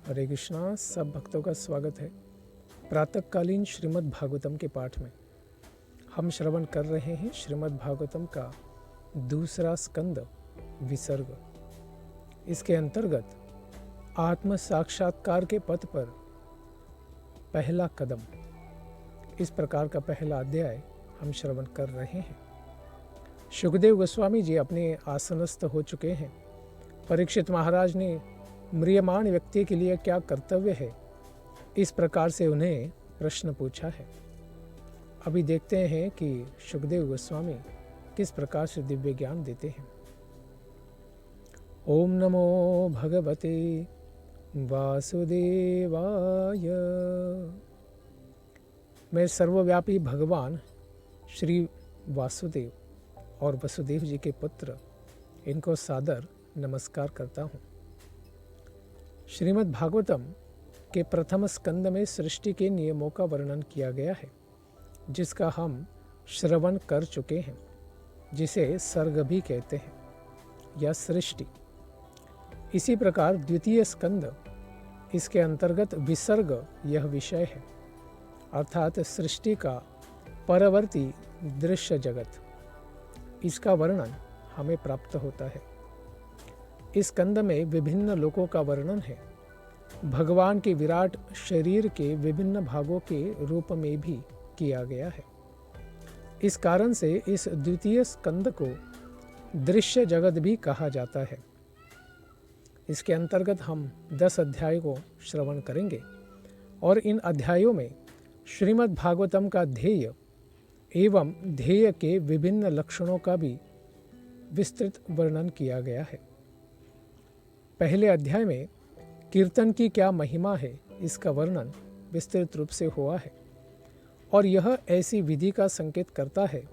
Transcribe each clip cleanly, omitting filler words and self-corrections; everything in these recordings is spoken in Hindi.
हरे कृष्णा। सब भक्तों का स्वागत है प्रातःकालीन श्रीमद् भागवतम के पाठ में। हम श्रवण कर रहे हैं श्रीमद् भागवतम का दूसरा स्कंद विसर्ग। इसके अंतर्गत आत्म साक्षात्कार के पथ पर पहला कदम, इस प्रकार का पहला अध्याय हम श्रवण कर रहे हैं। सुखदेव गोस्वामी जी अपने आसनस्थ हो चुके हैं। परीक्षित महाराज ने म्रियमाण व्यक्ति के लिए क्या कर्तव्य है, इस प्रकार से उन्हें प्रश्न पूछा है। अभी देखते हैं कि सुखदेव गोस्वामी किस प्रकार से दिव्य ज्ञान देते हैं। ओम नमो भगवते वासुदेवाय। मैं सर्वव्यापी भगवान श्री वासुदेव और वसुदेव जी के पुत्र, इनको सादर नमस्कार करता हूँ। श्रीमद् भागवतम के प्रथम स्कंद में सृष्टि के नियमों का वर्णन किया गया है, जिसका हम श्रवण कर चुके हैं, जिसे सर्ग भी कहते हैं या सृष्टि। इसी प्रकार द्वितीय स्कंद, इसके अंतर्गत विसर्ग यह विषय है, अर्थात सृष्टि का परवर्ती दृश्य जगत, इसका वर्णन हमें प्राप्त होता है। इस स्कंद में विभिन्न लोकों का वर्णन है। भगवान के विराट शरीर के विभिन्न भागों के रूप में भी किया गया है। इस कारण से इस द्वितीय स्कंद को दृश्य जगत भी कहा जाता है। इसके अंतर्गत हम 10 अध्यायों को श्रवण करेंगे और इन अध्यायों में श्रीमद् भागवतम का ध्येय एवं ध्येय के विभिन्न लक्षणों का भी विस्तृत वर्णन किया गया है। पहले अध्याय में कीर्तन की क्या महिमा है, इसका वर्णन विस्तृत रूप से हुआ है और यह ऐसी विधि का संकेत करता है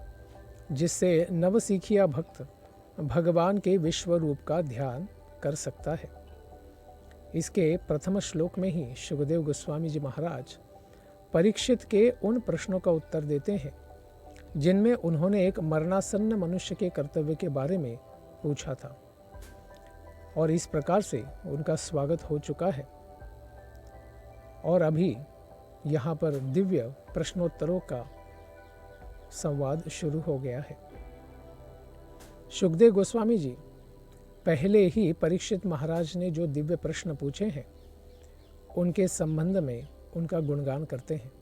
जिससे नवसीखिया भक्त भगवान के विश्व रूप का ध्यान कर सकता है। इसके प्रथम श्लोक में ही सुखदेव गोस्वामी जी महाराज परीक्षित के उन प्रश्नों का उत्तर देते हैं जिनमें उन्होंने एक मरणासन्न मनुष्य के कर्तव्य के बारे में पूछा था, और इस प्रकार से उनका स्वागत हो चुका है। और अभी यहाँ पर दिव्य प्रश्नोत्तरों का संवाद शुरू हो गया है। सुखदेव गोस्वामी जी पहले ही परीक्षित महाराज ने जो दिव्य प्रश्न पूछे हैं, उनके संबंध में उनका गुणगान करते हैं,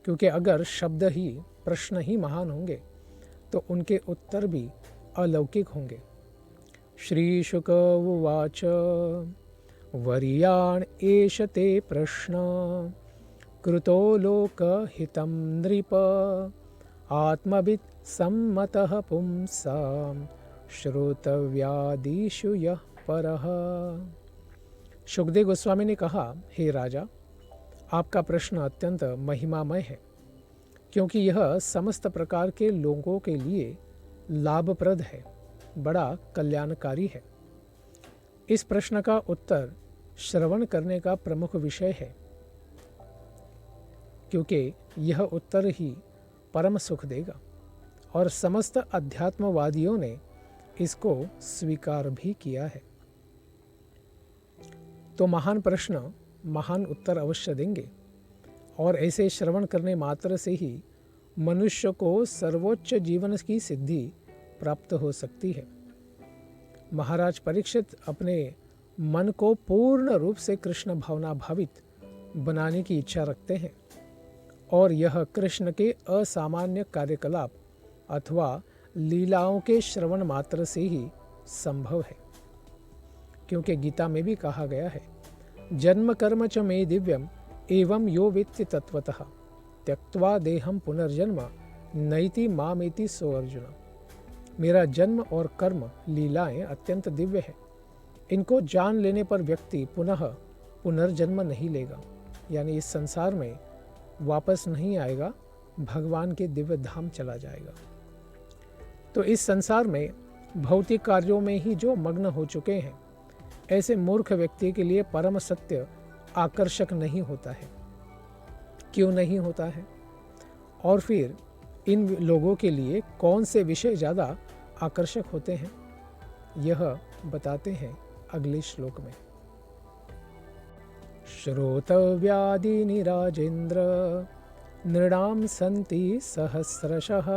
क्योंकि अगर शब्द ही प्रश्न ही महान होंगे तो उनके उत्तर भी अलौकिक होंगे। श्री शुक उवाच वर्याण एष ते प्रश्न कृतो लोकहितं नृप आत्मवित् सम्मतः पुंसां श्रोतव्यादिषु यः परः। सुखदेव गोस्वामी ने कहा, हे राजा, आपका प्रश्न अत्यंत महिमामय है, क्योंकि यह समस्त प्रकार के लोगों के लिए लाभप्रद है, बड़ा कल्याणकारी है। इस प्रश्न का उत्तर श्रवण करने का प्रमुख विषय है, क्योंकि यह उत्तर ही परम सुख देगा और समस्त अध्यात्मवादियों ने इसको स्वीकार भी किया है। तो महान प्रश्न महान उत्तर अवश्य देंगे, और ऐसे श्रवण करने मात्र से ही मनुष्य को सर्वोच्च जीवन की सिद्धि प्राप्त हो सकती है। महाराज परीक्षित अपने मन को पूर्ण रूप से कृष्ण भावना भावित बनाने की इच्छा रखते हैं, और यह कृष्ण के असामान्य कार्यकलाप अथवा लीलाओं के श्रवण मात्र से ही संभव है, क्योंकि गीता में भी कहा गया है, जन्म कर्म च मे दिव्यम एवं यो वेत्ति तत्वतः त्यक्त्वा देहम पुनर्जन्म नैति मामेति सो अर्जुन। मेरा जन्म और कर्म लीलाएं अत्यंत दिव्य है। इनको जान लेने पर व्यक्ति पुनः पुनर्जन्म नहीं लेगा, यानी इस संसार में वापस नहीं आएगा, भगवान के दिव्य धाम चला जाएगा। तो इस संसार में भौतिक कार्यों में ही जो मग्न हो चुके हैं, ऐसे मूर्ख व्यक्ति के लिए परम सत्य आकर्षक नहीं होता है। क्यों नहीं होता है? और फिर इन लोगों के लिए कौन से विषय ज़्यादा आकर्षक होते हैं, यह बताते हैं अगले श्लोक में। श्रोतव्यादीनि राजेन्द्र नृणां सन्ति सहस्रशः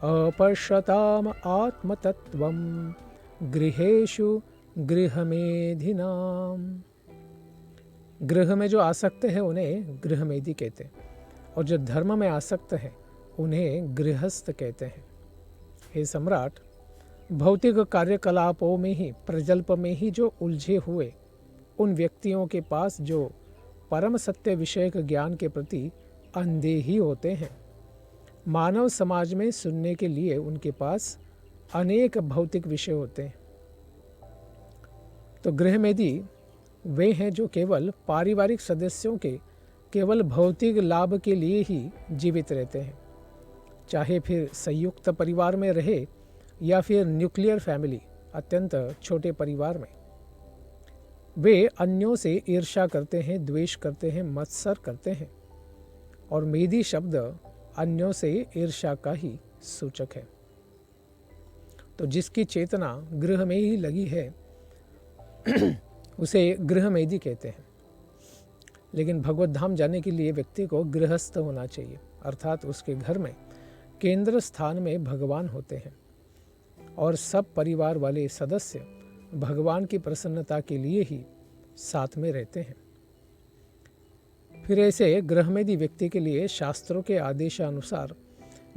अपश्यताम आत्मतत्त्वं गृहेषु गृहमेधिनाम। गृह में जो आसक्त है उन्हें गृहमेधी कहते हैं, और जो धर्म में आसक्त है उन्हें गृहस्थ कहते हैं। हे सम्राट, भौतिक कार्यकलापों में ही, प्रजल्प में ही जो उलझे हुए उन व्यक्तियों के पास जो परम सत्य विषयक ज्ञान के प्रति अंधे ही होते हैं, मानव समाज में सुनने के लिए उनके पास अनेक भौतिक विषय होते हैं। तो गृहमेधी वे हैं जो केवल पारिवारिक सदस्यों के केवल भौतिक लाभ के लिए ही जीवित रहते हैं, चाहे फिर संयुक्त परिवार में रहे या फिर न्यूक्लियर फैमिली, अत्यंत छोटे परिवार में। वे अन्यों से ईर्ष्या करते हैं, द्वेष करते हैं, मत्सर करते हैं, और मेधी शब्द अन्यों से ईर्ष्या का ही सूचक है। तो जिसकी चेतना गृह में ही लगी है उसे गृहमेधी कहते हैं। लेकिन भगवत धाम जाने के लिए व्यक्ति को गृहस्थ होना चाहिए, अर्थात उसके घर में केंद्र स्थान में भगवान होते हैं और सब परिवार वाले सदस्य भगवान की प्रसन्नता के लिए ही साथ में रहते हैं। फिर ऐसे गृहमेधी व्यक्ति के लिए शास्त्रों के आदेशानुसार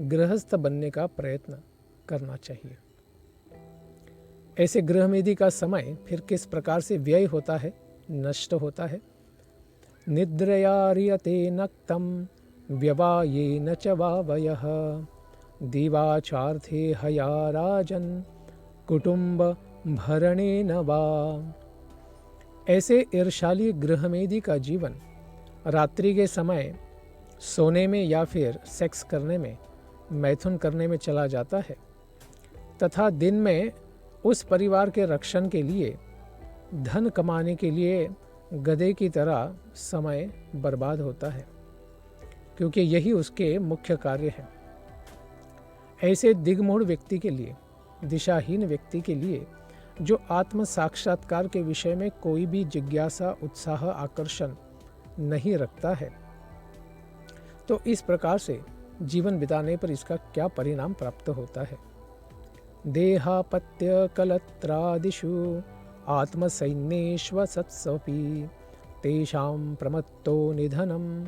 गृहस्थ बनने का प्रयत्न करना चाहिए। ऐसे गृहमेधी का समय फिर किस प्रकार से व्यय होता है, नष्ट होता है। निद्रयार्यते नक्तं व्यवायेन च वावयः दीवाचार्थे हया राजन् कुटुंब भरणेन वा। ऐसे ईर्ष्याली गृहमेधी का जीवन रात्रि के समय सोने में या फिर सेक्स करने में, मैथुन करने में चला जाता है, तथा दिन में उस परिवार के रक्षण के लिए, धन कमाने के लिए गधे की तरह समय बर्बाद होता है, क्योंकि यही उसके मुख्य कार्य है। ऐसे दिग्मूढ़ व्यक्ति के लिए, दिशाहीन व्यक्ति के लिए, जो आत्म साक्षात्कार के विषय में कोई भी जिज्ञासा, उत्साह, आकर्षण नहीं रखता है, तो इस प्रकार से जीवन बिताने पर इसका क्या परिणाम प्राप्त होता है। देहापत्य कलत्रादिषु आत्मसैन्येष्वसत्स्वपि तेषां प्रमत्तो निधनं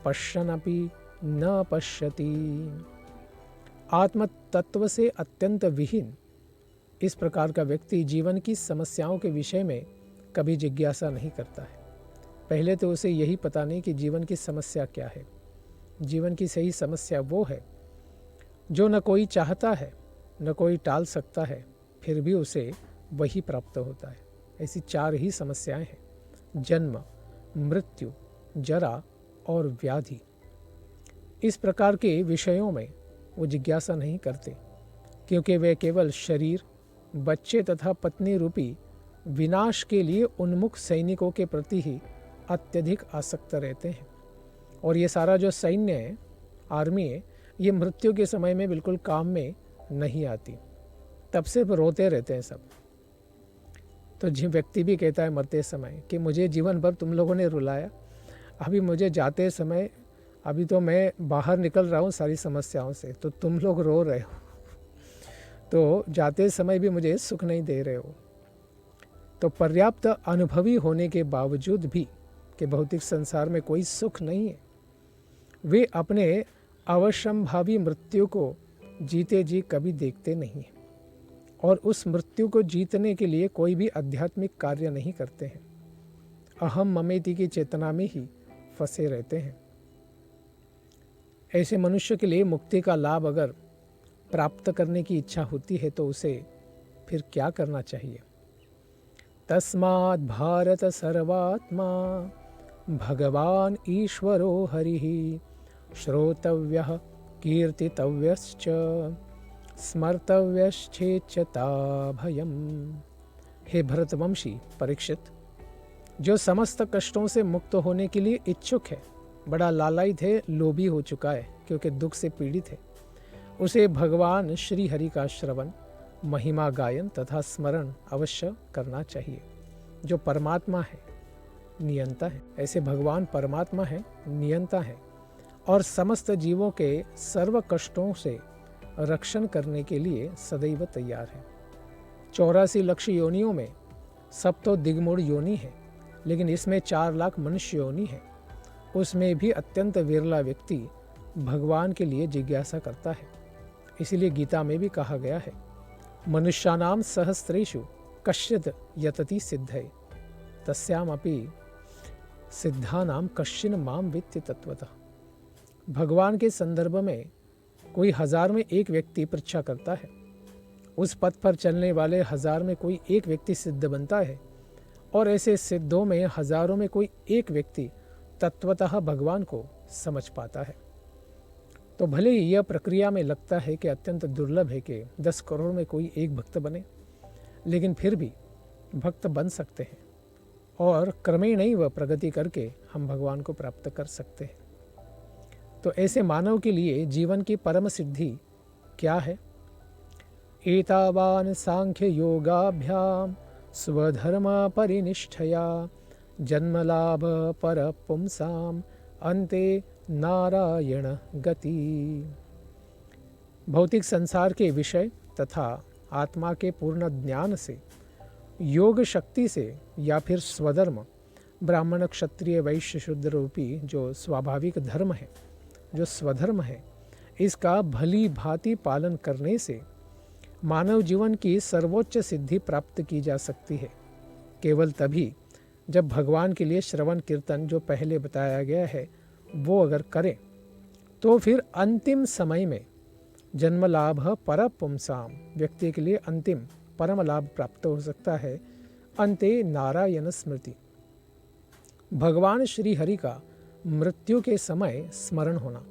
पश्यन्नपि न पश्यति। आत्म तत्व से अत्यंत विहीन इस प्रकार का व्यक्ति जीवन की समस्याओं के विषय में कभी जिज्ञासा नहीं करता है। पहले तो उसे यही पता नहीं कि जीवन की समस्या क्या है। जीवन की सही समस्या वो है जो न कोई चाहता है, न कोई टाल सकता है, फिर भी उसे वही प्राप्त होता है। ऐसी 4 ही समस्याएं हैं: जन्म, मृत्यु, जरा और व्याधि। इस प्रकार के विषयों में वो जिज्ञासा नहीं करते, क्योंकि वे केवल शरीर, बच्चे तथा पत्नी रूपी विनाश के लिए उन्मुख सैनिकों के प्रति ही अत्यधिक आसक्त रहते हैं। और ये सारा जो सैन्य है, आर्मी है, ये मृत्यु के समय में बिल्कुल काम में नहीं आती, तब से रोते रहते हैं सब। तो जो व्यक्ति भी कहता है मरते समय कि मुझे जीवन भर तुम लोगों ने रुलाया, अभी मुझे जाते समय, अभी तो मैं बाहर निकल रहा हूँ सारी समस्याओं से, तो तुम लोग रो रहे हो, तो जाते समय भी मुझे सुख नहीं दे रहे हो। तो पर्याप्त अनुभवी होने के बावजूद भी कि भौतिक संसार में कोई सुख नहीं है, वे अपने अवश्यंभावी मृत्यु को जीते जी कभी देखते नहीं हैं, और उस मृत्यु को जीतने के लिए कोई भी आध्यात्मिक कार्य नहीं करते हैं। अहम ममेति की चेतना में ही फंसे रहते हैं। ऐसे मनुष्य के लिए मुक्ति का लाभ अगर प्राप्त करने की इच्छा होती है तो उसे फिर क्या करना चाहिए। तस्माद् भारत सर्वात्मा भगवान ईश्वरो हरिः श्रोतव्यः कीर्तितव्यश्च स्मर्तव्यश्चेच्यता भयम्। हे भरतवंशी परीक्षित, जो समस्त कष्टों से मुक्त होने के लिए इच्छुक है, बड़ा लालायित है, लोभी हो चुका है क्योंकि दुख से पीड़ित है, उसे भगवान श्री हरि का श्रवण, महिमा गायन तथा स्मरण अवश्य करना चाहिए। जो परमात्मा है नियंता है। ऐसे भगवान परमात्मा है, नियंता है और समस्त जीवों के सर्व कष्टों से रक्षण करने के लिए सदैव तैयार है। 84 लक्ष योनियों में सब तो दिग्मूढ़ योनि है, लेकिन इसमें 4 लाख मनुष्य योनि है। उसमें भी अत्यंत विरला व्यक्ति भगवान के लिए जिज्ञासा करता है। इसलिए गीता में भी कहा गया है, मनुष्यानाम सहस्रेषु कश्चित् यतति सिद्धये तस्यामपि सिद्धानाम कश्चिन माम वित्ति तत्वतः। भगवान के संदर्भ में कोई 1000 में एक व्यक्ति परीक्षा करता है। उस पथ पर चलने वाले 1000 में कोई एक व्यक्ति सिद्ध बनता है और ऐसे सिद्धों में हजारों में कोई एक व्यक्ति तत्वतः भगवान को समझ पाता है। तो भले ही यह प्रक्रिया में लगता है कि अत्यंत दुर्लभ है कि 10 करोड़ में कोई एक भक्त बने, लेकिन फिर भी भक्त बन सकते हैं और क्रमेण ही वह प्रगति करके हम भगवान को प्राप्त कर सकते हैं। तो ऐसे मानव के लिए जीवन की परम सिद्धि क्या है? एतावान सांख्य योगाभ्याम स्वधर्म परिनिष्ठया जन्मलाभ पर पुंसाम अन्ते नारायण गति। भौतिक संसार के विषय तथा आत्मा के पूर्ण ज्ञान से, योग शक्ति से या फिर स्वधर्म, ब्राह्मण क्षत्रिय वैश्य शूद्र रूपी जो स्वाभाविक धर्म है, जो स्वधर्म है, इसका भली भांति पालन करने से मानव जीवन की सर्वोच्च सिद्धि प्राप्त की जा सकती है। केवल तभी जब भगवान के लिए श्रवण कीर्तन जो पहले बताया गया है वो अगर करें, तो फिर अंतिम समय में जन्म लाभ पर पुंसाम, व्यक्ति के लिए अंतिम परम लाभ प्राप्त हो सकता है। अंते नारायण स्मृति, भगवान श्री हरि का मृत्यु के समय स्मरण होना,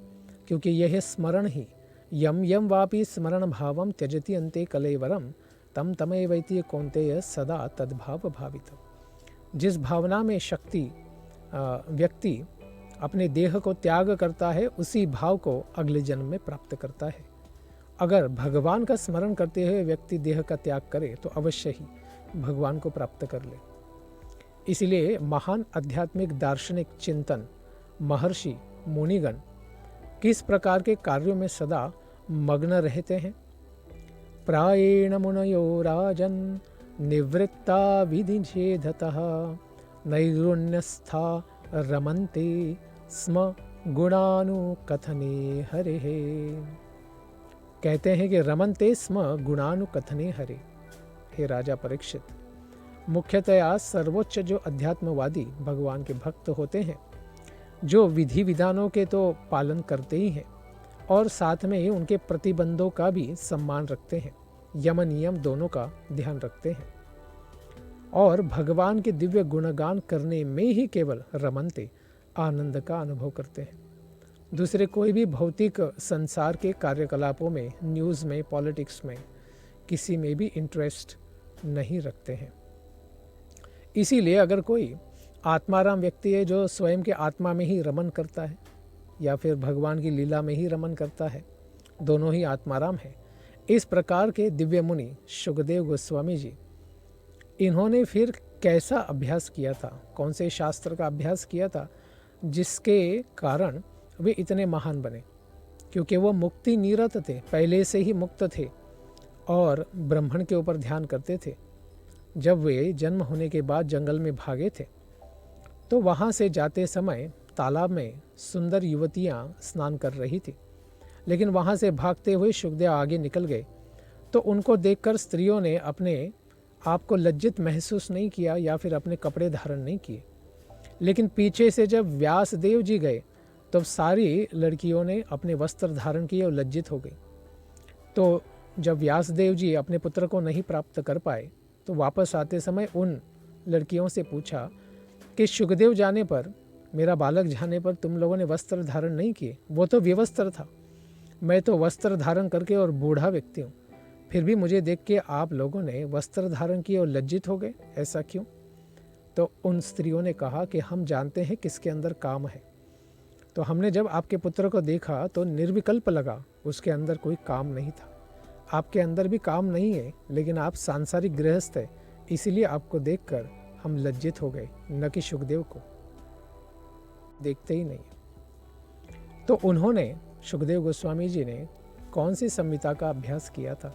क्योंकि यह स्मरण ही यम यम वापि स्मरण भावम त्यजति अंते कलेवरम तम तमेवैति कौन्तेय सदा तद्भाव भावित। जिस भावना में व्यक्ति अपने देह को त्याग करता है, उसी भाव को अगले जन्म में प्राप्त करता है। अगर भगवान का स्मरण करते हुए व्यक्ति देह का त्याग करे तो अवश्य ही भगवान को प्राप्त कर ले। इसलिए महान आध्यात्मिक दार्शनिक चिंतन महर्षि मुनिगण किस प्रकार के कार्यों में सदा मग्न रहते हैं? प्रायेण मुनयो राजन निवृत्ता विधिछेदतः नैर्गुण्यस्था रमन्ते स्म गुणानुकथने हरे। कहते हैं कि रमन्ते स्म गुणानुकथने हरे। हे राजा परीक्षित, मुख्यतया सर्वोच्च जो अध्यात्मवादी भगवान के भक्त होते हैं, जो विधि विधानों के तो पालन करते ही हैं और साथ में ही उनके प्रतिबंधों का भी सम्मान रखते हैं, यम नियम दोनों का ध्यान रखते हैं और भगवान के दिव्य गुणगान करने में ही केवल रमनते आनंद का अनुभव करते हैं। दूसरे कोई भी भौतिक संसार के कार्यकलापों में, न्यूज़ में, पॉलिटिक्स में, किसी में भी इंटरेस्ट नहीं रखते हैं। इसीलिए अगर कोई आत्माराम व्यक्ति है जो स्वयं के आत्मा में ही रमन करता है या फिर भगवान की लीला में ही रमन करता है, दोनों ही आत्माराम है। इस प्रकार के दिव्य मुनि शुकदेव गोस्वामी जी, इन्होंने फिर कैसा अभ्यास किया था, कौन से शास्त्र का अभ्यास किया था जिसके कारण वे इतने महान बने? क्योंकि वो मुक्ति निरत थे, पहले से ही मुक्त थे और ब्रह्मण के ऊपर ध्यान करते थे। जब वे जन्म होने के बाद जंगल में भागे थे तो वहाँ से जाते समय तालाब में सुंदर युवतियाँ स्नान कर रही थी, लेकिन वहाँ से भागते हुए शुकदेव आगे निकल गए तो उनको देखकर स्त्रियों ने अपने आप को लज्जित महसूस नहीं किया या फिर अपने कपड़े धारण नहीं किए। लेकिन पीछे से जब व्यासदेव जी गए तो सारी लड़कियों ने अपने वस्त्र धारण किए और लज्जित हो गई। तो जब व्यासदेव जी अपने पुत्र को नहीं प्राप्त कर पाए तो वापस आते समय उन लड़कियों से पूछा कि शुकदेव जाने पर, मेरा बालक जाने पर तुम लोगों ने वस्त्र धारण नहीं किए, वो तो विवस्त्र था, मैं तो वस्त्र धारण करके और बूढ़ा व्यक्ति हूँ, फिर भी मुझे देख के आप लोगों ने वस्त्र धारण किए और लज्जित हो गए, ऐसा क्यों? तो उन स्त्रियों ने कहा कि हम जानते हैं किसके अंदर काम है। तो हमने जब आपके पुत्र को देखा तो निर्विकल्प लगा, उसके अंदर कोई काम नहीं था। आपके अंदर भी काम नहीं है, लेकिन आप सांसारिक गृहस्थ है, इसीलिए आपको देखकर हम लज्जित हो गए, न कि सुखदेव को। देखते ही नहीं। तो उन्होंने, सुखदेव गोस्वामी जी ने कौन सी संहिता का अभ्यास किया था?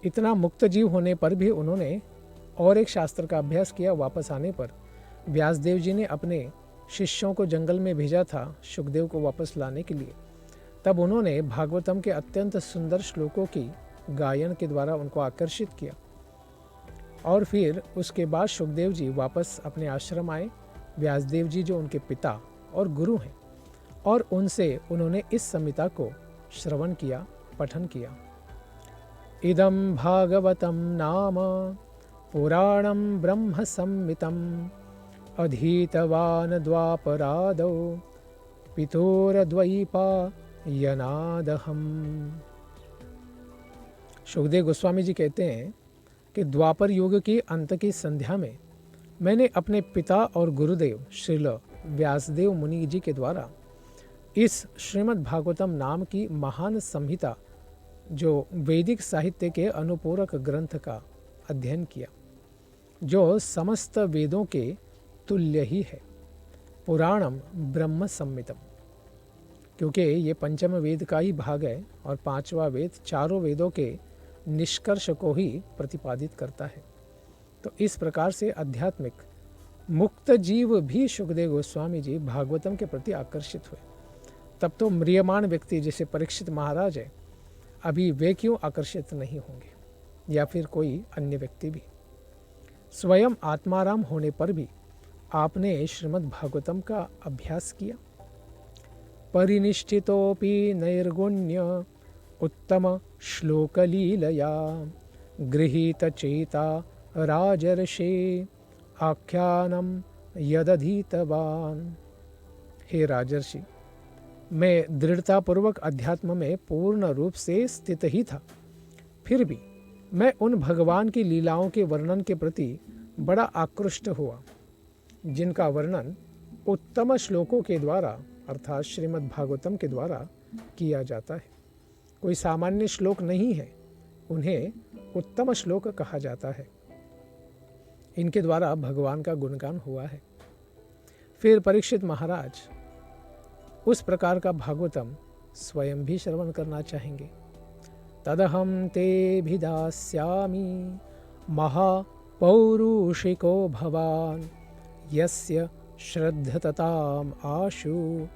इतना मुक्त जीव होने पर भी उन्होंने और एक शास्त्र का अभ्यास किया। वापस आने पर व्यासदेव जी ने अपने शिष्यों को जंगल में भेजा था सुखदेव को वापस लाने के लिए। तब उन्होंने भागवतम के अत्यंत सुंदर श्लोकों की गायन के द्वारा उनको आकर्षित किया। और फिर उसके बाद सुखदेव जी वापस अपने आश्रम आए। व्यासदेव जी जो उनके पिता और गुरु हैं, और उनसे उन्होंने इस संहिता को श्रवण किया, पठन किया। इदं भागवतं नाम पुराणं ब्रह्म संहितं अधीतवान् द्वापरादौ पितोरद्वैपायनादहम्। सुखदेव गोस्वामी जी कहते हैं कि द्वापर युग की अंत की संध्या में मैंने अपने पिता और गुरुदेव श्रील व्यासदेव मुनि जी के द्वारा इस श्रीमद् भागवतम नाम की महान संहिता, जो वैदिक साहित्य के अनुपूरक ग्रंथ का अध्ययन किया, जो समस्त वेदों के तुल्य ही है। पुराणम ब्रह्म संहितम, क्योंकि ये पंचम वेद का ही भाग है और पांचवा वेद चारों वेदों के निष्कर्ष को ही प्रतिपादित करता है। तो इस प्रकार से आध्यात्मिक मुक्त जीव भी सुखदेव गोस्वामी जी भागवतम के प्रति आकर्षित हुए। तब तो म्रियमाण व्यक्ति जैसे परीक्षित महाराज है, अभी वे क्यों आकर्षित नहीं होंगे, या फिर कोई अन्य व्यक्ति भी। स्वयं आत्माराम होने पर भी आपने श्रीमद् भागवतम का अभ्यास किया। परिनिष्ठितोपि नैर्गुण्य उत्तम श्लोकलीलया गृहीत चेता राजर्षे आख्यानम यदधीतवान। हे राजर्षि, मैं दृढ़तापूर्वक अध्यात्म में पूर्ण रूप से स्थित ही था, फिर भी मैं उन भगवान की लीलाओं के वर्णन के प्रति बड़ा आकृष्ट हुआ, जिनका वर्णन उत्तम श्लोकों के द्वारा अर्थात श्रीमद् भागवतम के द्वारा किया जाता है। कोई सामान्य श्लोक नहीं है, उन्हें उत्तम श्लोक कहा जाता है। इनके द्वारा भगवान का गुणगान हुआ है। फिर परीक्षित महाराज उस प्रकार का भागवतम स्वयं भी श्रवण करना चाहेंगे। तदहम ते भिदास्यामि महापौरुषिको भवान यस्य श्रद्धतताम आशु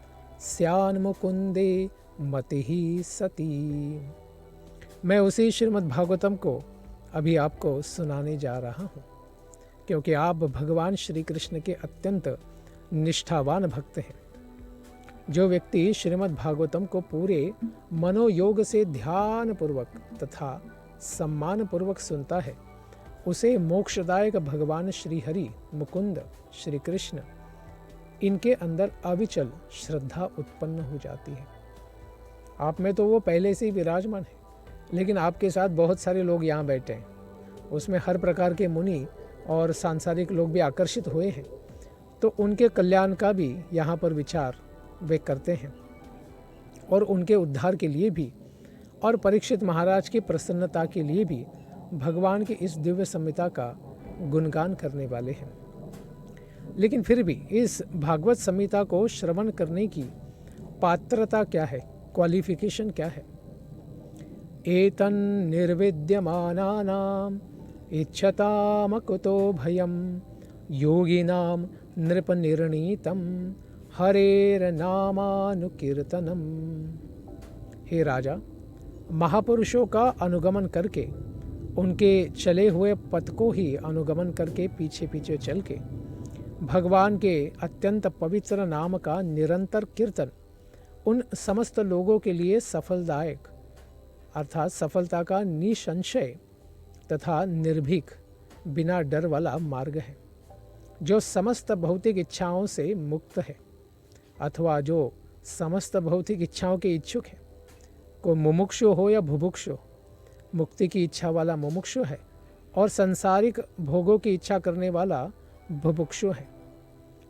स्यान्मुकुंदे मतिहि सती। मैं उसी श्रीमद् भागवतम को अभी आपको सुनाने जा रहा हूँ, क्योंकि आप भगवान श्री कृष्ण के अत्यंत निष्ठावान भक्त हैं। जो व्यक्ति श्रीमद् भागवतम को पूरे मनोयोग से ध्यान पूर्वक तथा सम्मान पूर्वक सुनता है, उसे मोक्षदायक भगवान श्री हरि, मुकुंद, श्री कृष्ण, इनके अंदर अविचल श्रद्धा उत्पन्न हो जाती है। आप में तो वो पहले से ही विराजमान है, लेकिन आपके साथ बहुत सारे लोग यहाँ बैठे हैं, उसमें हर प्रकार के मुनि और सांसारिक लोग भी आकर्षित हुए हैं, तो उनके कल्याण का भी यहाँ पर विचार वे करते हैं, और उनके उद्धार के लिए भी और परीक्षित महाराज की प्रसन्नता के लिए भी भगवान की इस दिव्य संहिता का गुणगान करने वाले हैं। लेकिन फिर भी इस भागवत संहिता को श्रवण करने की पात्रता क्या है, क्वालिफिकेशन क्या है? एतन निर्विद्यमानानाम इच्छतामकुतो भयम योगिनाम नृपनिर्णीतम हरेर्नामानुकीर्तनम। हे राजा, महापुरुषों का अनुगमन करके, उनके चले हुए पथ को ही अनुगमन करके पीछे पीछे चल के भगवान के अत्यंत पवित्र नाम का निरंतर कीर्तन उन समस्त लोगों के लिए सफलदायक अर्थात सफलता का निसंशय तथा निर्भीक बिना डर वाला मार्ग है, जो समस्त भौतिक इच्छाओं से मुक्त है, अथवा जो समस्त भौतिक इच्छाओं के इच्छुक है। को मुमुक्षु हो या भुभुक्षु, मुक्ति की इच्छा वाला मुमुक्षु है और संसारिक भोगों की इच्छा करने वाला भुभुक्षु है।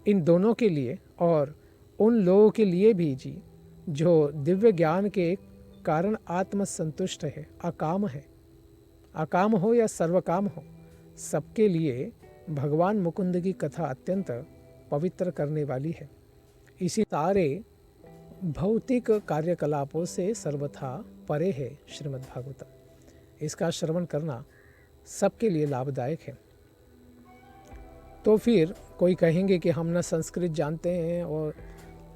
इन दोनों के लिए और उन लोगों के लिए भी जी, जो दिव्य ज्ञान के कारण आत्मसंतुष्ट है, अकाम है, अकाम हो या सर्वकाम हो, सबके लिए भगवान मुकुंद की कथा अत्यंत पवित्र करने वाली है। इसी सारे भौतिक कार्यकलापों से सर्वथा परे है श्रीमद् भागवतम। इसका श्रवण करना सबके लिए लाभदायक है। तो फिर कोई कहेंगे कि हम न संस्कृत जानते हैं और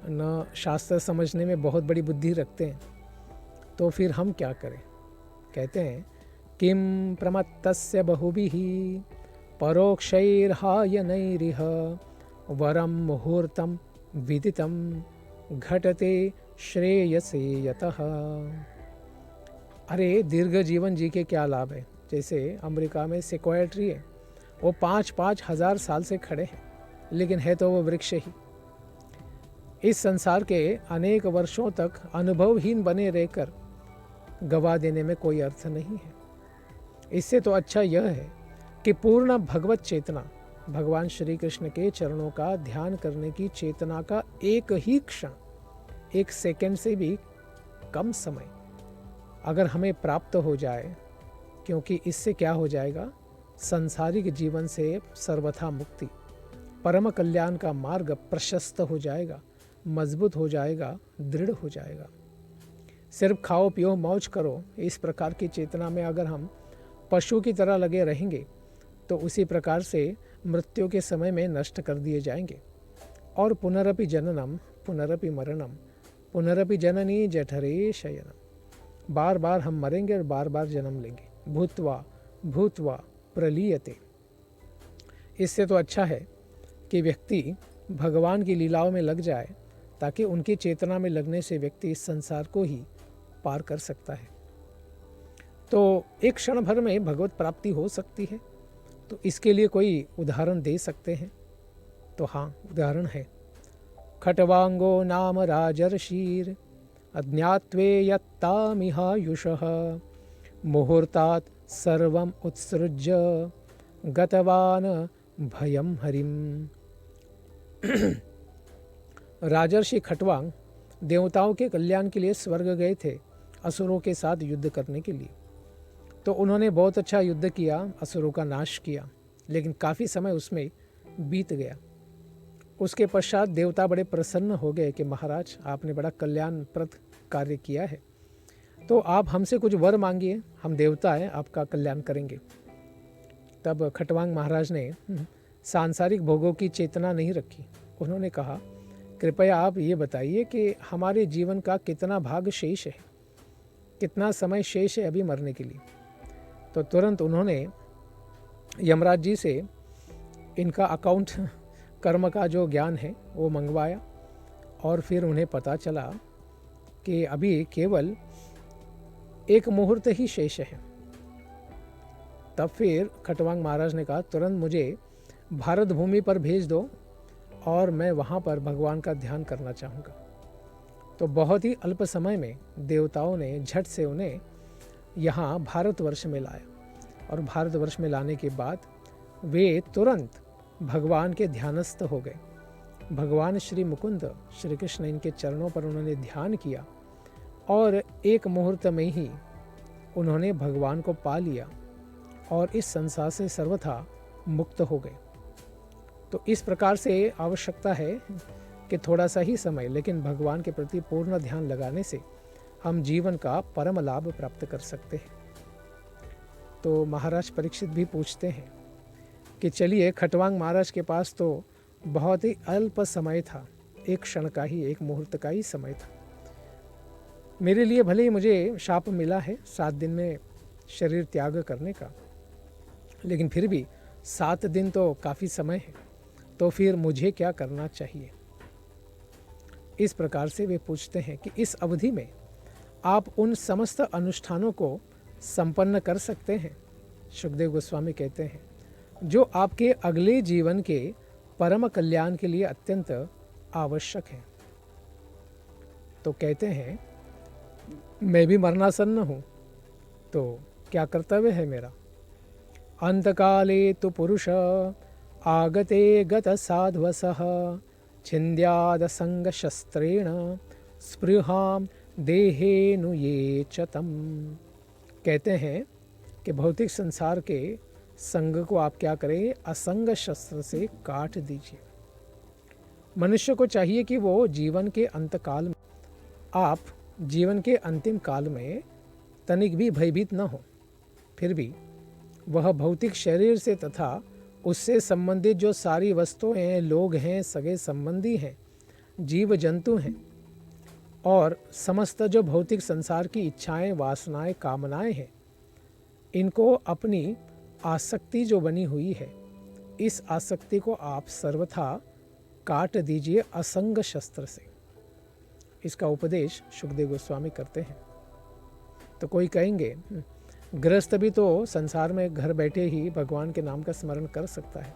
न शास्त्र समझने में बहुत बड़ी बुद्धि रखते हैं, तो फिर हम क्या करें? कहते हैं किम प्रमत्तस्य बहुभिः परोक्षैर्हायनैरिह वरम मुहूर्तम विदितम घटते श्रेयसे यतः। अरे दीर्घ जीवन जी के क्या लाभ है? जैसे अमेरिका में सिक्वायर ट्री है, वो 5-5 हज़ार साल से खड़े हैं, लेकिन है तो वो वृक्ष ही। इस संसार के अनेक वर्षों तक अनुभवहीन बने रहकर गवा देने में कोई अर्थ नहीं है। इससे तो अच्छा यह है कि पूर्ण भगवत चेतना, भगवान श्री कृष्ण के चरणों का ध्यान करने की चेतना का एक ही क्षण, 1 सेकंड से भी कम समय अगर हमें प्राप्त हो जाए, क्योंकि इससे क्या हो जाएगा? सांसारिक जीवन से सर्वथा मुक्ति, परम कल्याण का मार्ग प्रशस्त हो जाएगा, मजबूत हो जाएगा, दृढ़ हो जाएगा। सिर्फ खाओ पियो मौज करो, इस प्रकार की चेतना में अगर हम पशु की तरह लगे रहेंगे तो उसी प्रकार से मृत्यु के समय में नष्ट कर दिए जाएंगे। और पुनरपि जननम पुनरपि मरणम पुनरपि जननी जठरे शयनम, बार बार हम मरेंगे और बार बार जन्म लेंगे। भूत्वा भूत्वा प्रलीयते। इससे तो अच्छा है कि व्यक्ति भगवान की लीलाओं में लग जाए, ताकि उनकी चेतना में लगने से व्यक्ति इस संसार को ही पार कर सकता है। तो एक क्षण भर में भगवत प्राप्ति हो सकती है। तो इसके लिए कोई उदाहरण दे सकते हैं? तो हाँ, उदाहरण है। खट्वांगो नाम राजर्षिर अज्ञात्वे यत्तामिहायुषः मुहूर्तात् सर्वम उत्सृज्य गतवान भयम हरिम। राजर्षि खट्वांग देवताओं के कल्याण के लिए स्वर्ग गए थे, असुरों के साथ युद्ध करने के लिए। तो उन्होंने बहुत अच्छा युद्ध किया, असुरों का नाश किया, लेकिन काफ़ी समय उसमें बीत गया। उसके पश्चात देवता बड़े प्रसन्न हो गए कि महाराज, आपने बड़ा कल्याणप्रद कार्य किया है, तो आप हमसे कुछ वर मांगिए, हम देवता हैं, आपका कल्याण करेंगे। तब खट्वांग महाराज ने सांसारिक भोगों की चेतना नहीं रखी। उन्होंने कहा, कृपया आप ये बताइए कि हमारे जीवन का कितना भाग शेष है, कितना समय शेष है अभी मरने के लिए। तो तुरंत उन्होंने यमराज जी से इनका अकाउंट, कर्म का जो ज्ञान है वो मंगवाया, और फिर उन्हें पता चला कि अभी केवल 1 मुहूर्त ही शेष है। तब फिर खट्वांग महाराज ने कहा, तुरंत मुझे भारत भूमि पर भेज दो और मैं वहाँ पर भगवान का ध्यान करना चाहूँगा। तो बहुत ही अल्प समय में देवताओं ने झट से उन्हें यहाँ भारतवर्ष में लाया, और भारतवर्ष में लाने के बाद वे तुरंत भगवान के ध्यानस्थ हो गए। भगवान श्री मुकुंद श्री कृष्ण, इनके चरणों पर उन्होंने ध्यान किया, और 1 मुहूर्त में ही उन्होंने भगवान को पा लिया और इस संसार से सर्वथा मुक्त हो गए। तो इस प्रकार से आवश्यकता है कि थोड़ा सा ही समय, लेकिन भगवान के प्रति पूर्ण ध्यान लगाने से हम जीवन का परम लाभ प्राप्त कर सकते हैं। तो महाराज परीक्षित भी पूछते हैं कि चलिए, खट्वांग महाराज के पास तो बहुत ही अल्प समय था, 1 क्षण का ही, 1 मुहूर्त का ही समय था। मेरे लिए भले ही मुझे शाप मिला है 7 दिन में शरीर त्याग करने का, लेकिन फिर भी 7 दिन तो काफ़ी समय है, तो फिर मुझे क्या करना चाहिए? इस प्रकार से वे पूछते हैं कि इस अवधि में आप उन समस्त अनुष्ठानों को संपन्न कर सकते हैं। सुखदेव गोस्वामी कहते हैं, जो आपके अगले जीवन के परम कल्याण के लिए अत्यंत आवश्यक है। तो कहते हैं, मैं भी मरणासन्न हूँ, तो क्या कर्तव्य है मेरा? अंतकाले तु पुरुष आगते गत साध्वसः छिन्द्याद संग शस्त्रेण स्पृहाम देहेनु ये चतम। कहते हैं कि भौतिक संसार के संग को आप क्या करें, असंग शस्त्र से काट दीजिए। मनुष्य को चाहिए कि वो जीवन के अंतकाल में, आप जीवन के अंतिम काल में तनिक भी भयभीत न हो। फिर भी वह भौतिक शरीर से तथा उससे संबंधित जो सारी वस्तुएं हैं, लोग हैं, सगे संबंधी हैं, जीव जंतु हैं और समस्त जो भौतिक संसार की इच्छाएं, वासनाएं, कामनाएं हैं, इनको अपनी आसक्ति जो बनी हुई है, इस आसक्ति को आप सर्वथा काट दीजिए असंग शस्त्र से। इसका उपदेश सुखदेव गोस्वामी करते हैं। तो कोई कहेंगे गृहस्थ भी तो संसार में घर बैठे ही भगवान के नाम का स्मरण कर सकता है,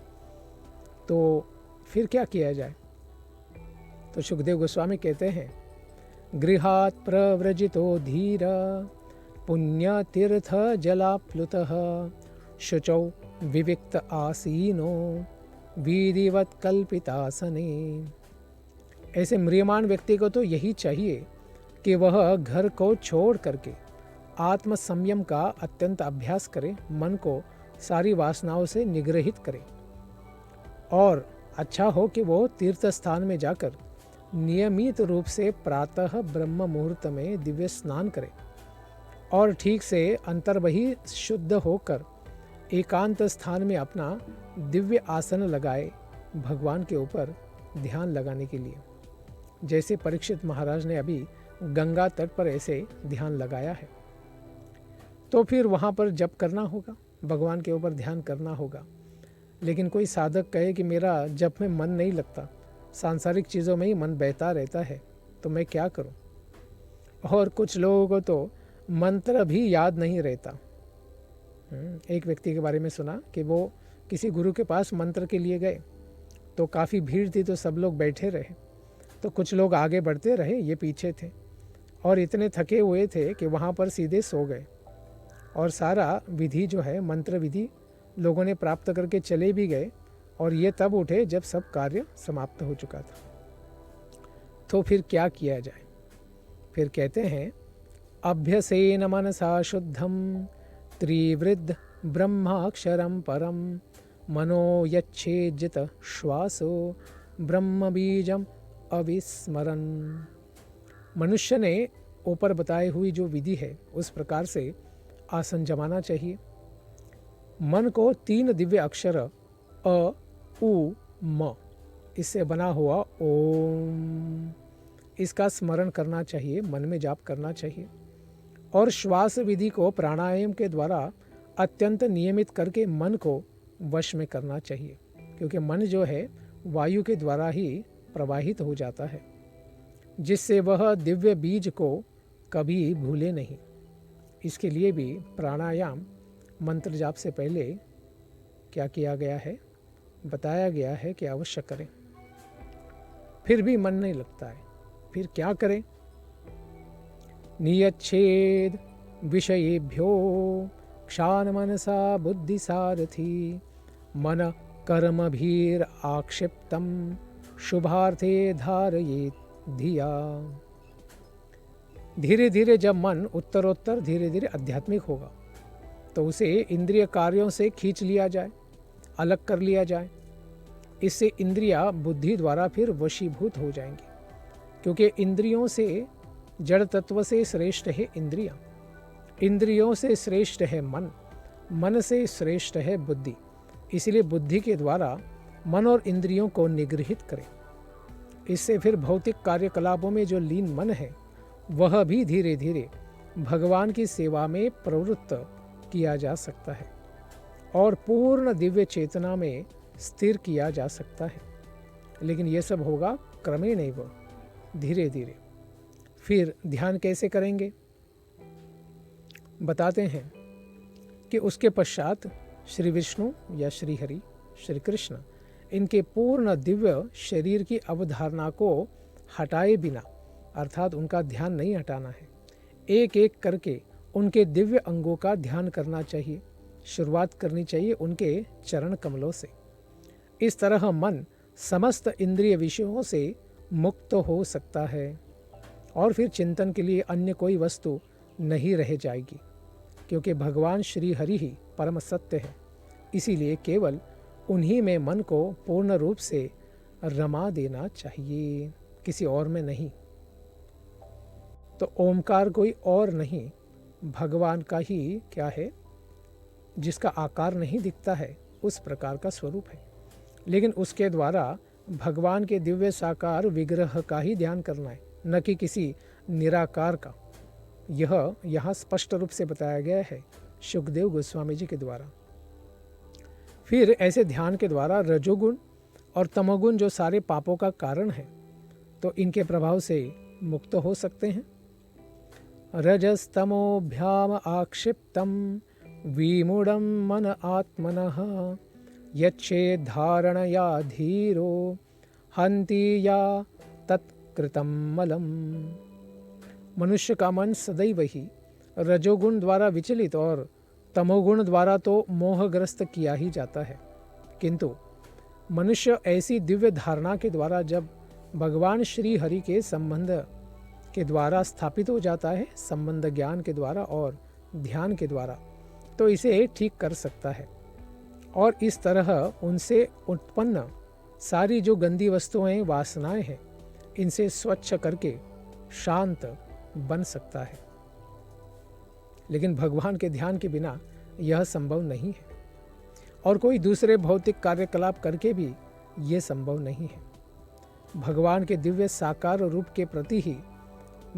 तो फिर क्या किया जाए? तो सुखदेव गोस्वामी कहते हैं, गृहात् प्रव्रजितो धीर पुण्य तीर्थ जलाप्लुतः शुचौ विविक्त आसीनो विधिवत कल्पितासने। ऐसे म्रियमाण व्यक्ति को तो यही चाहिए कि वह घर को छोड़ करके आत्म संयम का अत्यंत अभ्यास करे, मन को सारी वासनाओं से निग्रहित करे और अच्छा हो कि वो तीर्थ स्थान में जाकर नियमित रूप से प्रातः ब्रह्म मुहूर्त में दिव्य स्नान करे और ठीक से अंतर्बही शुद्ध होकर एकांत स्थान में अपना दिव्य आसन लगाए भगवान के ऊपर ध्यान लगाने के लिए। जैसे परीक्षित महाराज ने अभी गंगा तट पर ऐसे ध्यान लगाया है, तो फिर वहाँ पर जप करना होगा, भगवान के ऊपर ध्यान करना होगा। लेकिन कोई साधक कहे कि मेरा जप में मन नहीं लगता, सांसारिक चीज़ों में ही मन बहता रहता है, तो मैं क्या करूं? और कुछ लोगों को तो मंत्र भी याद नहीं रहता। एक व्यक्ति के बारे में सुना कि वो किसी गुरु के पास मंत्र के लिए गए, तो काफ़ी भीड़ थी, तो सब लोग बैठे रहे, तो कुछ लोग आगे बढ़ते रहे, ये पीछे थे और इतने थके हुए थे कि वहाँ पर सीधे सो गए और सारा विधि जो है, मंत्र विधि लोगों ने प्राप्त करके चले भी गए और ये तब उठे जब सब कार्य समाप्त हो चुका था। तो फिर क्या किया जाए? फिर कहते हैं, अभ्यसेन मनसा शुद्धम त्रिवृद्ध ब्रह्माक्षरम परम मनो यच्छेजित श्वासो ब्रह्म बीजम अविस्मरन। मनुष्य ने ऊपर बताई हुई जो विधि है, उस प्रकार से आसन जमाना चाहिए। मन को 3 दिव्य अक्षर अ, उ, म, इससे बना हुआ ओम, इसका स्मरण करना चाहिए, मन में जाप करना चाहिए और श्वास विधि को प्राणायाम के द्वारा अत्यंत नियमित करके मन को वश में करना चाहिए, क्योंकि मन जो है वायु के द्वारा ही प्रवाहित हो जाता है, जिससे वह दिव्य बीज को कभी भूले नहीं। इसके लिए भी प्राणायाम मंत्र जाप से पहले क्या किया गया है, बताया गया है कि अवश्य करें। फिर भी मन नहीं लगता है, फिर क्या करें? नियच्छेद विषयेभ्यो क्षान मनसा बुद्धि सारथी मन कर्म भीर आक्षिप्तम शुभार्थे धारये धिया। धीरे धीरे जब मन उत्तरोत्तर धीरे धीरे आध्यात्मिक होगा, तो उसे इंद्रिय कार्यों से खींच लिया जाए, अलग कर लिया जाए। इससे इंद्रियां बुद्धि द्वारा फिर वशीभूत हो जाएंगी, क्योंकि इंद्रियों से, जड़ तत्व से श्रेष्ठ है इंद्रियां, इंद्रियों से श्रेष्ठ है मन, मन से श्रेष्ठ है बुद्धि। इसलिए बुद्धि के द्वारा मन और इंद्रियों को निगृहित करें। इससे फिर भौतिक कार्यकलापों में जो लीन मन है, वह भी धीरे धीरे भगवान की सेवा में प्रवृत्त किया जा सकता है और पूर्ण दिव्य चेतना में स्थिर किया जा सकता है। लेकिन ये सब होगा क्रमेण एवं, धीरे धीरे। फिर ध्यान कैसे करेंगे? बताते हैं कि उसके पश्चात श्री विष्णु या श्री हरि, श्री कृष्ण, इनके पूर्ण दिव्य शरीर की अवधारणा को हटाए बिना, अर्थात उनका ध्यान नहीं हटाना है, एक एक करके उनके दिव्य अंगों का ध्यान करना चाहिए। शुरुआत करनी चाहिए उनके चरण कमलों से। इस तरह मन समस्त इंद्रिय विषयों से मुक्त हो सकता है और फिर चिंतन के लिए अन्य कोई वस्तु नहीं रह जाएगी, क्योंकि भगवान श्री हरि ही परम सत्य है इसीलिए केवल उन्हीं में मन को पूर्ण रूप से रमा देना चाहिए, किसी और में नहीं। तो ओमकार कोई और नहीं, भगवान का ही क्या है, जिसका आकार नहीं दिखता है, उस प्रकार का स्वरूप है। लेकिन उसके द्वारा भगवान के दिव्य साकार विग्रह का ही ध्यान करना है, न कि किसी निराकार का। यह यहाँ स्पष्ट रूप से बताया गया है शुकदेव गोस्वामी जी के द्वारा। फिर ऐसे ध्यान के द्वारा रजोगुण और तमोगुण जो सारे पापों का कारण है, तो इनके प्रभाव से मुक्त हो सकते हैं। रजस्तमोभ्याम आक्षिप्तम विमूढ़ं मन आत्मनः यच्छेद धारणया धीरो हन्ति या तत्कृतं मलम। मनुष्य का मन सदैव ही रजोगुण द्वारा विचलित और तमोगुण द्वारा तो मोहग्रस्त किया ही जाता है, किंतु मनुष्य ऐसी दिव्य धारणा के द्वारा जब भगवान श्री हरि के संबंध के द्वारा स्थापित हो जाता है, संबंध ज्ञान के द्वारा और ध्यान के द्वारा, तो इसे ठीक कर सकता है और इस तरह उनसे उत्पन्न सारी जो गंदी वस्तुएं वासनाएं हैं, इनसे स्वच्छ करके शांत बन सकता है। लेकिन भगवान के ध्यान के बिना यह संभव नहीं है और कोई दूसरे भौतिक कार्यकलाप करके भी ये संभव नहीं है। भगवान के दिव्य साकार रूप के प्रति ही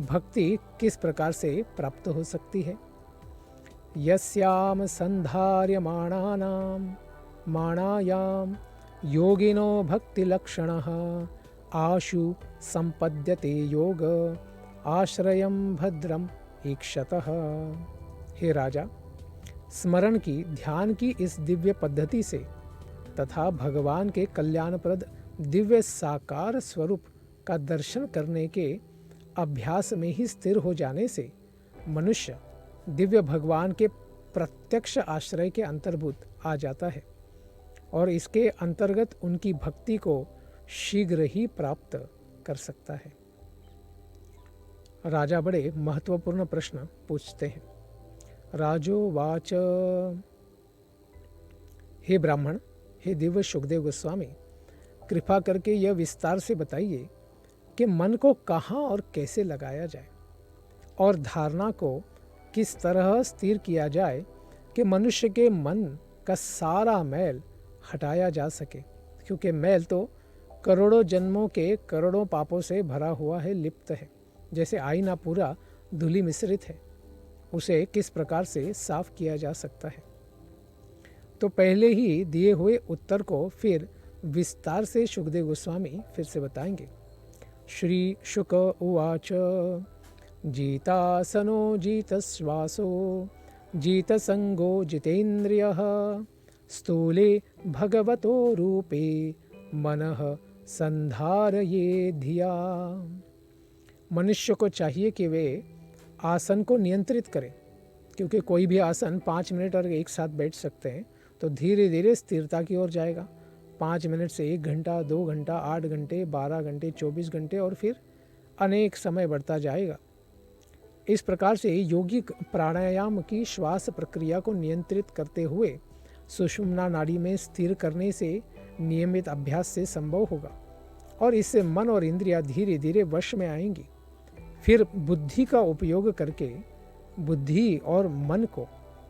भक्ति किस प्रकार से प्राप्त हो सकती है। यस्याम संधार्यमाणानां माणायाम योगिनो भक्ति लक्षणः आशु संपद्यते योग आश्रयं भद्रम ईक्षतः। हे राजा, स्मरण की, ध्यान की इस दिव्य पद्धति से तथा भगवान के कल्याणप्रद दिव्य साकार स्वरूप का दर्शन करने के अभ्यास में ही स्थिर हो जाने से मनुष्य दिव्य भगवान के प्रत्यक्ष आश्रय के अंतर्भूत आ जाता है और इसके अंतर्गत उनकी भक्ति को शीघ्र ही प्राप्त कर सकता है। राजा बड़े महत्वपूर्ण प्रश्न पूछते हैं। राजोवाच, हे ब्राह्मण, हे दिव्य शुकदेव गोस्वामी, कृपा करके यह विस्तार से बताइए कि मन को कहाँ और कैसे लगाया जाए और धारणा को किस तरह स्थिर किया जाए कि मनुष्य के मन का सारा मैल हटाया जा सके, क्योंकि मैल तो करोड़ों जन्मों के करोड़ों पापों से भरा हुआ है, लिप्त है। जैसे आईना पूरा धूलि मिश्रित है, उसे किस प्रकार से साफ किया जा सकता है। तो पहले ही दिए हुए उत्तर को फिर विस्तार से शुकदेव गोस्वामी फिर से बताएंगे। श्री शुक उवाच, जीतासनो जीतश्वासो जीतसंगो जितेन्द्रियः स्थूले भगवतो रूपे मनः संधारये धिया। मनुष्य को चाहिए कि वे आसन को नियंत्रित करें, क्योंकि कोई भी आसन 5 मिनट और एक साथ बैठ सकते हैं तो धीरे धीरे स्थिरता की ओर जाएगा। 5 मिनट से 1 घंटा, 2 घंटा, 8 घंटे, 12 घंटे, 24 घंटे और फिर अनेक समय बढ़ता जाएगा। इस प्रकार से यौगिक प्राणायाम की श्वास प्रक्रिया को नियंत्रित करते हुए सुषुम्ना नाड़ी में स्थिर करने से नियमित अभ्यास से संभव होगा और इससे मन और इंद्रियां धीरे धीरे वश में आएंगी। फिर बुद्धि का उपयोग करके बुद्धि और मन को,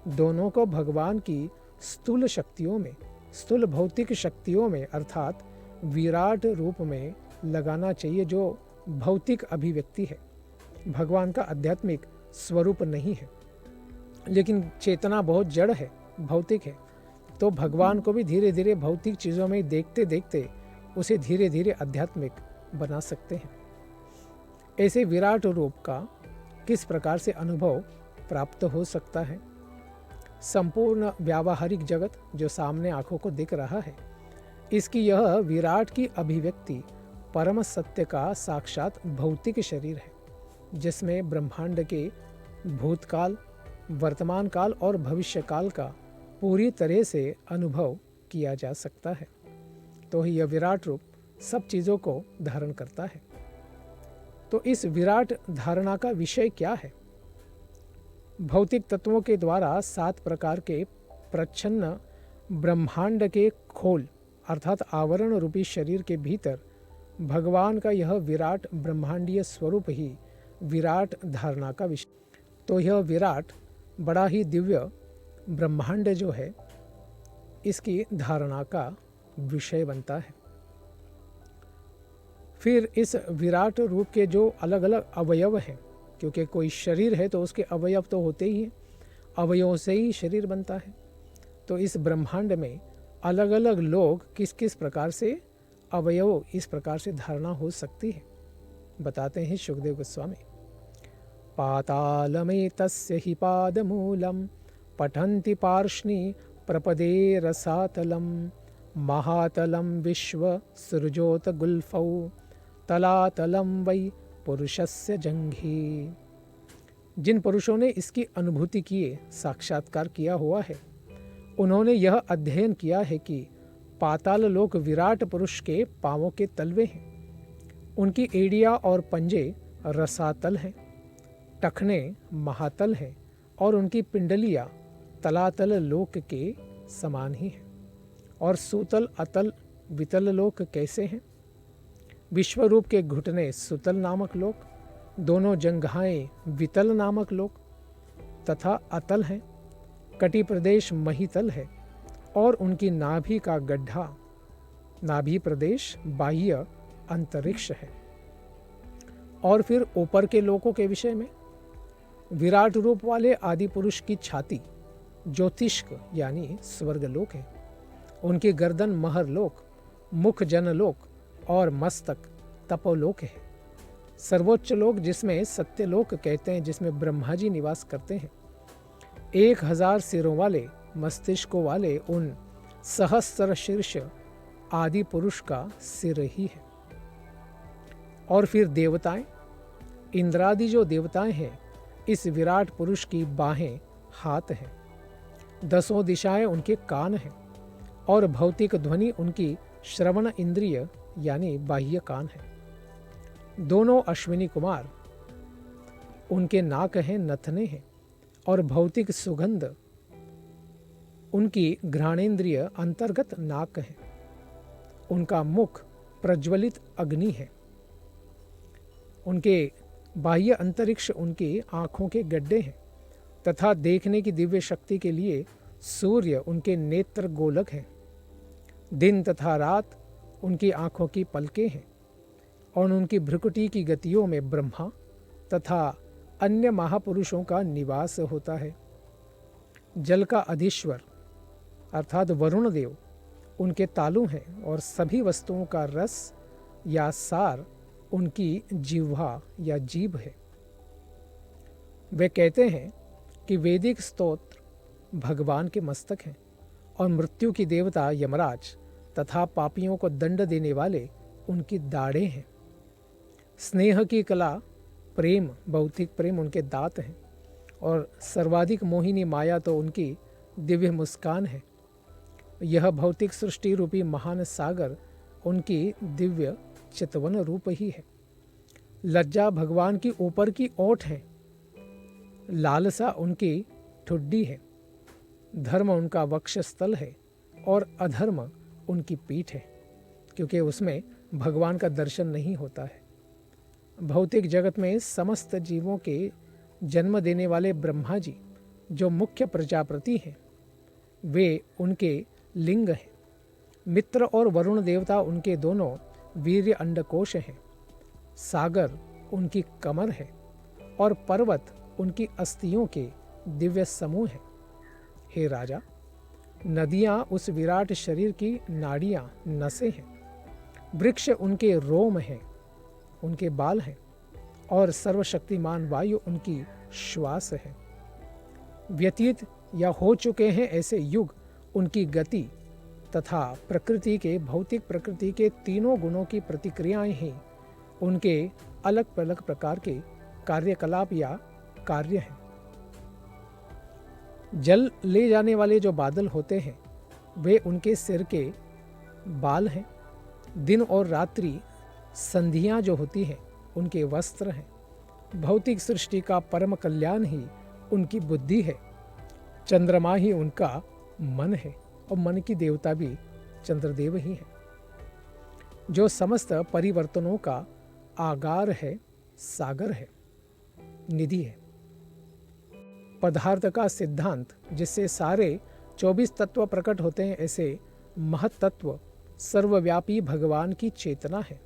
दोनों को भगवान की स्थूल शक्तियों में, स्थूल भौतिक शक्तियों में अर्थात विराट रूप में लगाना चाहिए, जो भौतिक अभिव्यक्ति है, भगवान का आध्यात्मिक स्वरूप नहीं है। लेकिन चेतना बहुत जड़ है, भौतिक है, तो भगवान को भी धीरे धीरे भौतिक चीज़ों में देखते देखते उसे धीरे धीरे आध्यात्मिक बना सकते हैं। ऐसे विराट रूप का किस प्रकार से अनुभव प्राप्त हो सकता है? संपूर्ण व्यावहारिक जगत जो सामने आंखों को दिख रहा है, इसकी यह विराट की अभिव्यक्ति परम सत्य का साक्षात भौतिक शरीर है, जिसमें ब्रह्मांड के भूतकाल, वर्तमान काल और भविष्य काल का पूरी तरह से अनुभव किया जा सकता है। तो यह विराट रूप सब चीज़ों को धारण करता है। तो इस विराट धारणा का विषय क्या है? भौतिक तत्वों के द्वारा 7 प्रकार के प्रच्छन्न ब्रह्मांड के खोल अर्थात आवरण रूपी शरीर के भीतर भगवान का यह विराट ब्रह्मांडीय स्वरूप ही विराट धारणा का विषय। तो यह विराट बड़ा ही दिव्य ब्रह्मांड जो है इसकी धारणा का विषय बनता है। फिर इस विराट रूप के जो अलग अलग अवयव हैं, क्योंकि कोई शरीर है तो उसके अवयव तो होते ही हैं, अवयवों से ही शरीर बनता है। तो इस ब्रह्मांड में अलग अलग लोग किस किस प्रकार से अवयव इस प्रकार से धारणा हो सकती है, बताते हैं शुकदेव गोस्वामी। पातालमेतस्य हि पादमूलं पठन्ति पार्ष्णि प्रपदे रसातलं महातलं विश्वसृजोत गुल्फौ तलातलं वै पुरुषस्य जंघी। जिन पुरुषों ने इसकी अनुभूति किए, साक्षात्कार किया हुआ है, उन्होंने यह अध्ययन किया है कि पाताल लोक विराट पुरुष के पांवों के तलवे हैं। उनकी एड़ियाँ और पंजे रसातल हैं, टखने महातल हैं और उनकी पिंडलियाँ तलातल लोक के समान ही हैं। और सूतल अतल वितल लोक कैसे हैं? विश्वरूप के घुटने सुतल नामक लोक, दोनों जंघाएं वितल नामक लोक तथा अतल हैं। कटी प्रदेश महितल है और उनकी नाभि का गड्ढा नाभि प्रदेश बाह्य अंतरिक्ष है। और फिर ऊपर के लोकों के विषय में विराट रूप वाले आदि पुरुष की छाती ज्योतिष्क यानी स्वर्गलोक है। उनकी गर्दन महरलोक, मुख जनलोक और मस्तक तपोलोक है। सर्वोच्च लोक जिसमें सत्यलोक कहते हैं, जिसमें ब्रह्मा जी निवास करते हैं, 1000 सिरों वाले मस्तिष्कों वाले उन सहस्त्र शीर्ष आदि पुरुष का सिर ही है। और फिर देवताएं, इंद्रादि जो देवताएं हैं, इस विराट पुरुष की बाहें हाथ हैं, 10 दिशाएं उनके कान हैं और भौतिक ध्वनि उनकी श्रवण इंद्रिय यानी बाह्य कान है। दोनों अश्विनी कुमार, उनके नाक हैं, नथने हैं और भौतिक सुगंध उनकी घ्राणेन्द्रिय अंतर्गत नाक है। उनका मुख प्रज्वलित अग्नि है। उनके बाह्य अंतरिक्ष उनकी आँखों के गड्ढे हैं तथा देखने की दिव्य शक्ति के लिए सूर्य उनके नेत्र गोलक हैं। दिन तथा रात उनकी आँखों की पलकें हैं और उनकी भ्रुकुटी की गतियों में ब्रह्मा तथा अन्य महापुरुषों का निवास होता है। जल का अधीश्वर अर्थात वरुण देव उनके तालु हैं और सभी वस्तुओं का रस या सार उनकी जिह्वा या जीभ है। वे कहते हैं कि वैदिक स्तोत्र भगवान के मस्तक हैं और मृत्यु की देवता यमराज तथा पापियों को दंड देने वाले उनकी दाढ़ें हैं। स्नेह की कला प्रेम, भौतिक प्रेम उनके दांत हैं और सर्वाधिक मोहिनी माया तो उनकी दिव्य मुस्कान है। यह भौतिक सृष्टि रूपी महान सागर उनकी दिव्य चितवन रूप ही है। लज्जा भगवान की ऊपर की ओठ है, लालसा उनकी ठुड्डी है, धर्म उनका वक्षस्थल है और अधर्म उनकी पीठ है, क्योंकि उसमें भगवान का दर्शन नहीं होता है। भौतिक जगत में समस्त जीवों के जन्म देने वाले ब्रह्मा जी जो मुख्य प्रजापति हैं, वे उनके लिंग हैं। मित्र और वरुण देवता उनके दोनों वीर्य अंडकोश हैं। सागर उनकी कमर है और पर्वत उनकी अस्थियों के दिव्य समूह हैं। हे राजा, नदियाँ उस विराट शरीर की नाड़ियाँ नसें हैं। वृक्ष उनके रोम हैं, उनके बाल हैं और सर्वशक्तिमान वायु उनकी श्वास है। व्यतीत या हो चुके हैं ऐसे युग उनकी गति तथा प्रकृति के भौतिक प्रकृति के तीनों गुणों की प्रतिक्रियाएं ही उनके अलग अलग प्रकार के कार्यकलाप या कार्य हैं। जल ले जाने वाले जो बादल होते हैं वे उनके सिर के बाल हैं। दिन और रात्रि संधियां जो होती हैं उनके वस्त्र हैं। भौतिक सृष्टि का परम कल्याण ही उनकी बुद्धि है। चंद्रमा ही उनका मन है और मन की देवता भी चंद्रदेव ही हैं, जो समस्त परिवर्तनों का आगार है, सागर है, निधि है। पदार्थ का सिद्धांत जिससे सारे 24 तत्व प्रकट होते हैं, ऐसे महत्तत्व सर्वव्यापी भगवान की चेतना है,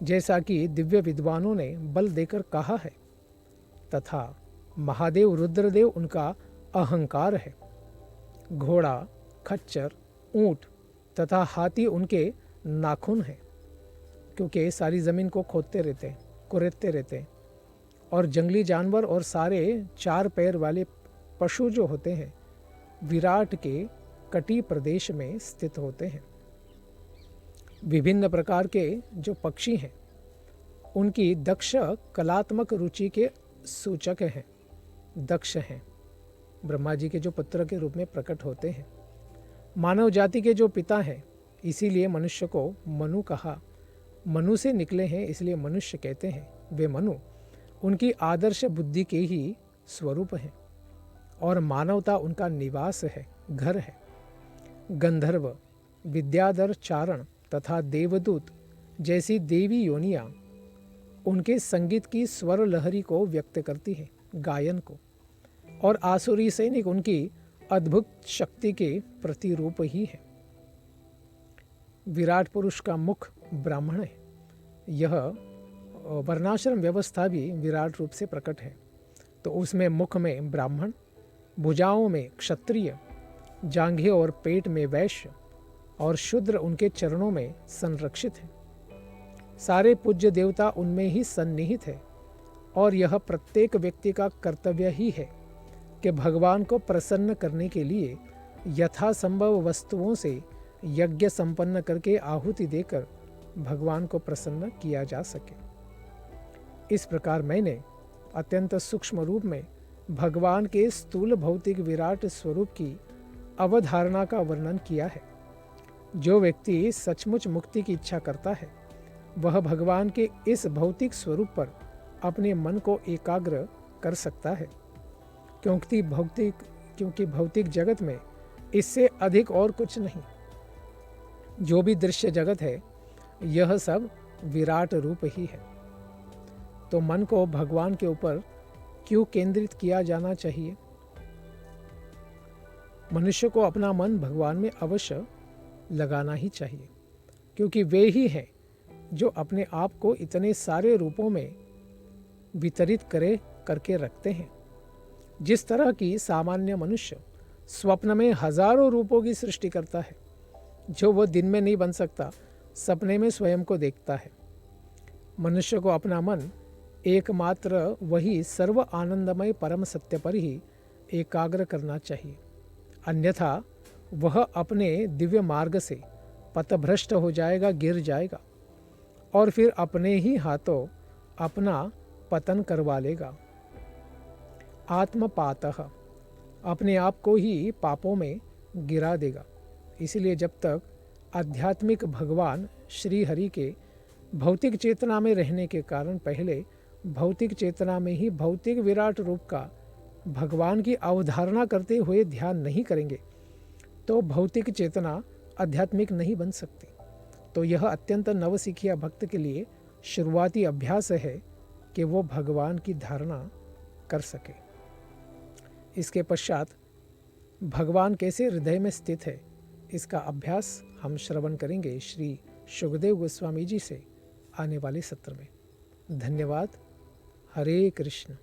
जैसा कि दिव्य विद्वानों ने बल देकर कहा है, तथा महादेव रुद्रदेव उनका अहंकार है। घोड़ा, खच्चर, ऊंट तथा हाथी उनके नाखून हैं, क्योंकि सारी ज़मीन को खोदते रहते हैं, कुरेदते रहते हैं। और जंगली जानवर और सारे 4 पैर वाले पशु जो होते हैं, विराट के कटी प्रदेश में स्थित होते हैं। विभिन्न प्रकार के जो पक्षी हैं, उनकी दक्ष कलात्मक रुचि के सूचक हैं, दक्ष हैं, ब्रह्मा जी के जो पुत्र के रूप में प्रकट होते हैं। मानव जाति के जो पिता हैं, इसीलिए मनुष्य को मनु कहा। मनु से निकले हैं, इसलिए मनुष्य कहते हैं। वे मनु उनकी आदर्श बुद्धि के ही स्वरूप हैं और मानवता उनका निवास है, घर है। गंधर्व, विद्याधर चारण तथा देवदूत जैसी देवी योनियाँ उनके संगीत की स्वर लहरी को व्यक्त करती हैं, गायन को। और आसुरी सैनिक उनकी अद्भुत शक्ति के प्रतिरूप ही है। विराट पुरुष का मुख ब्राह्मण है। यह वर्णाश्रम व्यवस्था भी विराट रूप से प्रकट है। तो उसमें मुख में ब्राह्मण, भुजाओं में क्षत्रिय, जांघें और पेट में वैश्य और शूद्र उनके चरणों में संरक्षित है। सारे पूज्य देवता उनमें ही सन्निहित है। और यह प्रत्येक व्यक्ति का कर्तव्य ही है कि भगवान को प्रसन्न करने के लिए यथासंभव वस्तुओं से यज्ञ संपन्न करके आहुति देकर भगवान को प्रसन्न किया जा सके। इस प्रकार मैंने अत्यंत सूक्ष्म रूप में भगवान के स्थूल भौतिक विराट स्वरूप की अवधारणा का वर्णन किया है। जो व्यक्ति सचमुच मुक्ति की इच्छा करता है, वह भगवान के इस भौतिक स्वरूप पर अपने मन को एकाग्र कर सकता है, क्योंकि भौतिक जगत में इससे अधिक और कुछ नहीं। जो भी दृश्य जगत है, यह सब विराट रूप ही है। तो मन को भगवान के ऊपर क्यों केंद्रित किया जाना चाहिए? मनुष्य को अपना मन भगवान में अवश्य लगाना ही चाहिए, क्योंकि वे ही हैं जो अपने आप को इतने सारे रूपों में वितरित करके रखते हैं। जिस तरह की सामान्य मनुष्य स्वप्न में हजारों रूपों की सृष्टि करता है, जो वह दिन में नहीं बन सकता, सपने में स्वयं को देखता है। मनुष्य को अपना मन एकमात्र वही सर्व आनंदमय परम सत्य पर ही एकाग्र करना चाहिए, अन्यथा वह अपने दिव्य मार्ग से पथभ्रष्ट हो जाएगा, गिर जाएगा और फिर अपने ही हाथों अपना पतन करवा लेगा। आत्मपातः, अपने आप को ही पापों में गिरा देगा। इसलिए जब तक आध्यात्मिक भगवान श्री हरि के भौतिक चेतना में रहने के कारण पहले भौतिक चेतना में ही भौतिक विराट रूप का भगवान की अवधारणा करते हुए ध्यान नहीं करेंगे, तो भौतिक चेतना आध्यात्मिक नहीं बन सकती। तो यह अत्यंत नवसिखिया भक्त के लिए शुरुआती अभ्यास है कि वो भगवान की धारणा कर सके। इसके पश्चात भगवान कैसे हृदय में स्थित है, इसका अभ्यास हम श्रवण करेंगे श्री शुकदेव गोस्वामी जी से आने वाले सत्र में। धन्यवाद। हरे कृष्ण।